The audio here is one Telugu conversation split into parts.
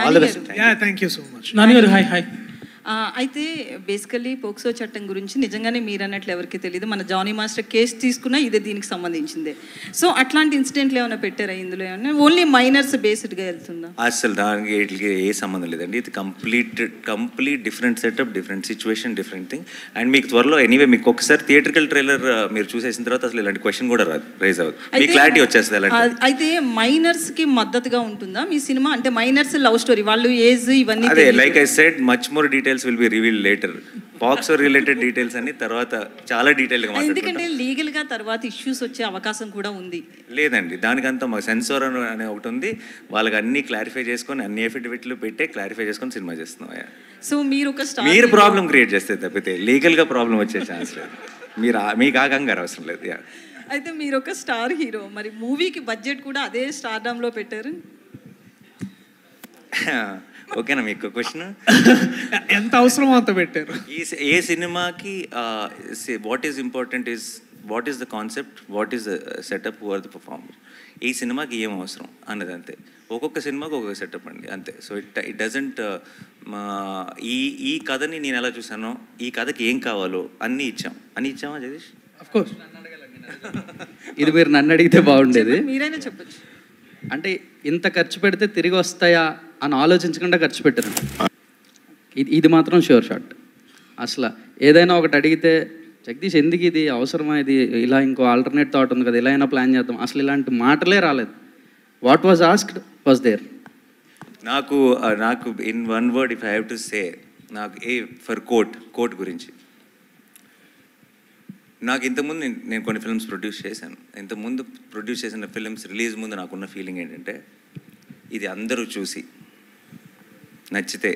All the best. Yeah thank you so much. Nani గారు హాయ్ హాయ్. అయితే బేసికల్లీ పోక్సో చట్టం గురించి నిజంగానే మీరు అన్నట్లు ఎవరికి తెలియదు. మన జానీ మాస్టర్ కేసు తీసుకున్నా ఇదే దీనికి సంబంధించిందే. సో అట్లాంటి ఇన్సిడెంట్లు ఏమైనా పెట్టారా ఇందులో? ఏమైనా ఓన్లీ మైనర్స్ బేస్డ్గా వెళ్తుందా? అసలు దానికి వీటికి ఏ సంబంధం లేదండి. ఇది complete different setup, different situation, different thing. And మీకు త్వరలో ఎనీవే మీకు ఒకసారి థియేట్రికల్ ట్రైలర్ మీరు చూసేసిన తర్వాత అసలు ఇలాంటి క్వశ్చన్ కూడా రైజ్ అవ్వదు, మీ క్లారిటీ వచ్చేస్తుంది. అయితే మైనర్స్కి మద్దతుగా ఉంటుందా మీ సినిమా? అంటే మైనర్స్ లవ్ స్టోరీ, వాళ్ళు ఏజ్ ఇవన్నీ అదే like I said much more details will be revealed later. POCSO related details అన్ని తర్వాత చాలా డీటెయిల్గా మాట్లాడుకుంటాం. ఎందుకంటే లీగల్గా తర్వాత ఇష్యూస్ వచ్చే అవకాశం కూడా ఉంది. లేదండి, దానికంతా మాకు సెన్సార్ అనే ఒకటి ఉంది. వాళ్ళకి అన్ని క్లారిఫై చేసుకొని అన్ని ఎఫిడవిట్లు పెట్టే క్లారిఫై చేసుకొని సినిమా చేస్తున్నాం. సో మీరు ఒక మీరు ప్రాబ్లం క్రియేట్ చేస్తే తప్పితే లీగల్గా ప్రాబ్లం వచ్చే ఛాన్స్ లేదు. మీకు ఆ కంగారు అవసరం లేదు. అయితే మీరు ఒక స్టార్ హీరో, మరి మూవీకి బడ్జెట్ కూడా అదే స్టార్డమ్లో పెట్టారు. ఓకేనా మీకు క్వశ్చన్? ఎంత అవసరమో అంత పెట్టారు. ఏ సినిమాకి what is important is what is the concept, what is the setup, who are the performer. ఈ సినిమాకి ఏం అవసరం అన్నది అంతే. ఒక్కొక్క సినిమాకి ఒక్కొక్క సెటప్ అండి, అంతే. సో ఇట్ డజంట్ ఈ కథని నేను ఎలా చూసానో, ఈ కథకి ఏం కావాలో అన్నీ ఇచ్చామా జగదీష్? Of course. ఇది మీరు నన్ను అడిగితే బాగుండేది. మీరైనా చెప్పచ్చు. అంటే ఇంత ఖర్చు పెడితే తిరిగి వస్తాయా అని ఆలోచించకుండా ఖర్చు పెట్టారు. ఇది మాత్రం షూర్ షాట్. అసలు ఏదైనా ఒకటి అడిగితే జగదీష్ ఎందుకు ఇది అవసరమా, ఇది ఇలా ఇంకో ఆల్టర్నేట్ థాట్ ఉంది కదా, ఇలా అయినా ప్లాన్ చేద్దాం, అసలు ఇలాంటి మాటలే రాలేదు. What was asked was there. నాకు in one word if I have to say, నాకు ఫర్ కోర్ట్ గురించి, నాకు ఇంతకుముందు నేను కొన్ని ఫిల్మ్స్ ప్రొడ్యూస్ చేశాను. ఇంతకుముందు ప్రొడ్యూస్ చేసిన ఫిల్మ్స్ రిలీజ్ ముందు నాకున్న ఫీలింగ్ ఏంటంటే, ఇది అందరూ చూసి నచ్చితే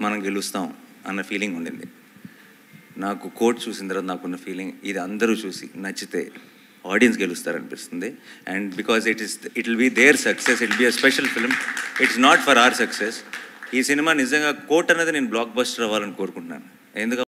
మనం గెలుస్తాం అన్న ఫీలింగ్ ఉండింది. నాకు కోర్ట్ చూసిన తర్వాత నాకున్న ఫీలింగ్, ఇది అందరూ చూసి నచ్చితే ఆడియన్స్ గెలుస్తారనిపిస్తుంది. And because it will be their success, it be a special film, it's not for our success. ఈ సినిమా నిజంగా కోర్ట్ అనేది నేను బ్లాక్ బస్టర్ అవ్వాలని కోరుకుంటున్నాను. ఎందుకంటే